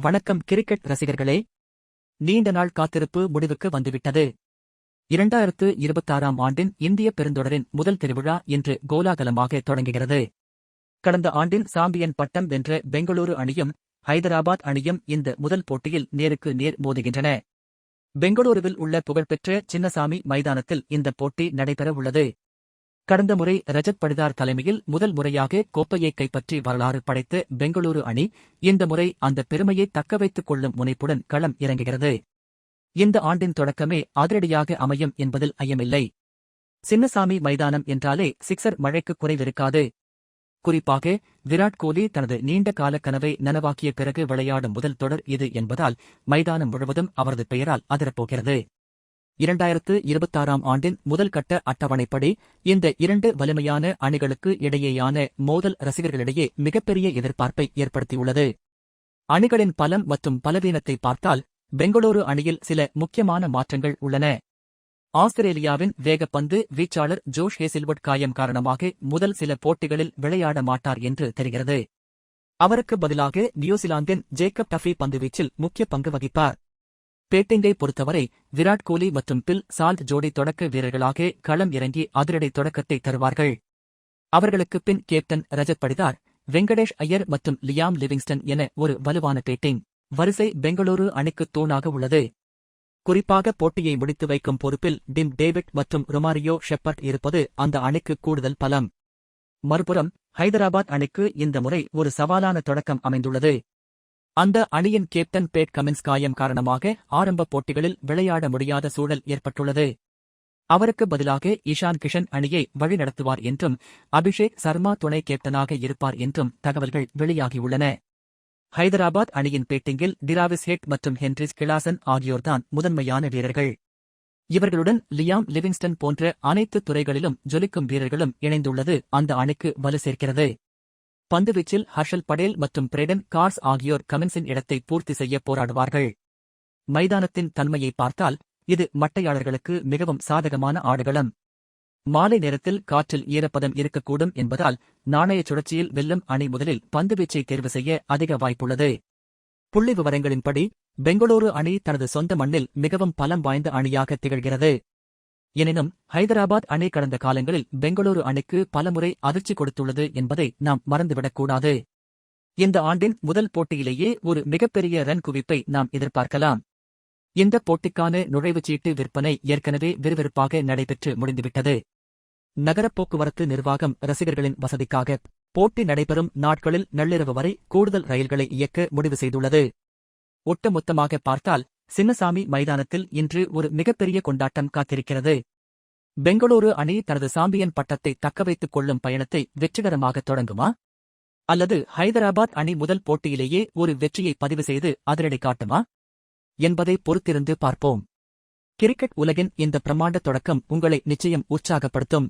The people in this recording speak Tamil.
வணக்கம் கிரிக்கெட் ரசிகர்களே. நீண்ட நாள் காத்திருப்பு முடிவுக்கு வந்துவிட்டது. 2026ஆம் ஆண்டின் இந்திய பெருந்தொடரின் முதல் திருவிழா இன்று கோலாகலமாக தொடங்குகிறது. கடந்த ஆண்டின் சாம்பியன் பட்டம் வென்ற பெங்களூரு அணியும் ஹைதராபாத் அணியும் இந்த முதல் போட்டியில் நேருக்கு நேர் மோதுகின்றன. பெங்களூருவில் உள்ள புகழ்பெற்ற சின்னசாமி மைதானத்தில் இந்த போட்டி நடைபெறவுள்ளது. கடந்த முறை ரஜத் படிதார் தலைமையில் முதல் முறையாக கோப்பையை கைப்பற்றி வரலாறு படைத்த பெங்களூரு அணி இந்த முறை அந்த பெருமையை தக்கவைத்துக் கொள்ளும் முனைப்புடன் களம் இறங்குகிறது. இந்த ஆண்டின் தொடக்கமே அதிரடியாக அமையும் என்பதில் ஐயமில்லை. சின்னசாமி மைதானம் என்றாலே சிக்ஸர் மழைக்கு குறைவிருக்காது. குறிப்பாக விராட் கோலி தனது நீண்ட கால கனவை நனவாக்கிய பிறகு விளையாடும் முதல் தொடர் இது என்பதால் மைதானம் முழுவதும் அவரது பெயரால் அதிரப்போகிறது. 2026ஆம் ஆண்டின் முதல் கட்ட அட்டவணைப்படி இந்த இரண்டு வலிமையான அணிகளுக்கு இடையேயான மோதல் ரசிகர்களிடையே மிகப்பெரிய எதிர்பார்ப்பை ஏற்படுத்தியுள்ளது. அணிகளின் பலம் மற்றும் பலவீனத்தை பார்த்தால் பெங்களூரு அணியில் சில முக்கியமான மாற்றங்கள் உள்ளன. ஆஸ்திரேலியாவின் வேகப்பந்து வீச்சாளர் ஜோஷ் ஹேசில்வுட் காயம் காரணமாக முதல் சில போட்டிகளில் விளையாட மாட்டார் என்று தெரிகிறது. அவருக்கு பதிலாக நியூசிலாந்தின் ஜேக்கப் டஃபி பந்துவீச்சில் முக்கிய பங்கு வகிப்பார். பேட்டிங்கை பொறுத்தவரை விராட் கோலி மற்றும் பில் சால்ட் ஜோடி தொடக்க வீரர்களாக களம் இறங்கி அதிரடி தொடக்கத்தை தருவார்கள். அவர்களுக்கு பின் கேப்டன் ரஜத் படிதார், வெங்கடேஷ் ஐயர் மற்றும் லியாம் லிவிங்ஸ்டன் என ஒரு வலுவான பேட்டிங் வரிசை பெங்களூரு அணிக்கு தூணாக உள்ளது. குறிப்பாக போட்டியை முடித்து வைக்கும் பொறுப்பில் டிம் டேவிட் மற்றும் ரொமாரியோ ஷெப்பர்ட் இருப்பது அந்த அணிக்கு கூடுதல் பலம். மறுபுறம் ஹைதராபாத் அணிக்கு இந்த முறை ஒரு சவாலான தொடக்கம் அமைந்துள்ளது. அந்த அணியின் கேப்டன் பேட் கமின்ஸ் காயம் காரணமாக ஆரம்ப போட்டிகளில் விளையாட முடியாத சூழல் ஏற்பட்டுள்ளது. அவருக்கு பதிலாக இஷான் கிஷன் அணியை வழிநடத்துவார் என்றும் அபிஷேக் சர்மா துணை கேப்டனாக இருப்பார் என்றும் தகவல்கள் வெளியாகியுள்ளன. ஹைதராபாத் அணியின் பேட்டிங்கில் டிராவிஸ் ஹெட் மற்றும் ஹென்ரிஸ் கிளாசன் ஆகியோர்தான் முதன்மையான வீரர்கள். இவர்களுடன் லியாம் லிவிங்ஸ்டன் போன்ற அனைத்து துறைகளிலும் ஜொலிக்கும் வீரர்களும் இணைந்துள்ளது அந்த அணிக்கு வலு சேர்க்கிறது. பந்துவீச்சில் ஹர்ஷல் படேல் மற்றும் பிரெடன் கார்ஸ் ஆகியோர் கமின்ஸின் இடத்தை பூர்த்தி செய்ய போராடுவார்கள். மைதானத்தின் தன்மையை பார்த்தால் இது மட்டையாளர்களுக்கு மிகவும் சாதகமான ஆடுகளம். மாலை நேரத்தில் காற்றில் ஈரப்பதம் இருக்கக்கூடும் என்பதால் நாணய சுழற்சியில் வெல்லும் அணி முதலில் பந்துவீச்சை தேர்வு செய்ய அதிக வாய்ப்புள்ளது. புள்ளி விவரங்களின்படி பெங்களூரு அணி தனது சொந்த மண்ணில் மிகவும் பலம் வாய்ந்த அணியாக திகழ்கிறது. எனினும் ஹைதராபாத் அணி கடந்த காலங்களில் பெங்களூரு அணிக்கு பலமுறை அதிர்ச்சி கொடுத்துள்ளது என்பதை நாம் மறந்துவிடக்கூடாது. இந்த ஆண்டின் முதல் போட்டியிலேயே ஒரு மிகப்பெரிய ரன் குவிப்பை நாம் எதிர்பார்க்கலாம். இந்த போட்டிக்கான நுழைவுச்சீட்டு விற்பனை ஏற்கனவே விறுவிறுப்பாக நடைபெற்று முடிந்துவிட்டது. நகரப் போக்குவரத்து நிர்வாகம் ரசிகர்களின் வசதிக்காக போட்டி நடைபெறும் நாட்களில் நள்ளிரவு வரை கூடுதல் ரயில்களை இயக்க முடிவு செய்துள்ளது. ஒட்டுமொத்தமாக பார்த்தால் சின்னசாமி மைதானத்தில் இன்று ஒரு மிகப்பெரிய கொண்டாட்டம் காத்திருக்கிறது. பெங்களூரு அணி தனது சாம்பியன் பட்டத்தை தக்கவைத்துக் கொள்ளும் பயணத்தை வெற்றிகரமாக தொடங்குமா, அல்லது ஹைதராபாத் அணி முதல் போட்டியிலேயே ஒரு வெற்றியை பதிவு செய்து அதிரடி காட்டுமா என்பதை பொறுத்திருந்து பார்ப்போம். கிரிக்கெட் உலகின் இந்த பிரமாண்ட தொடக்கம் உங்களை நிச்சயம் உற்சாகப்படுத்தும்.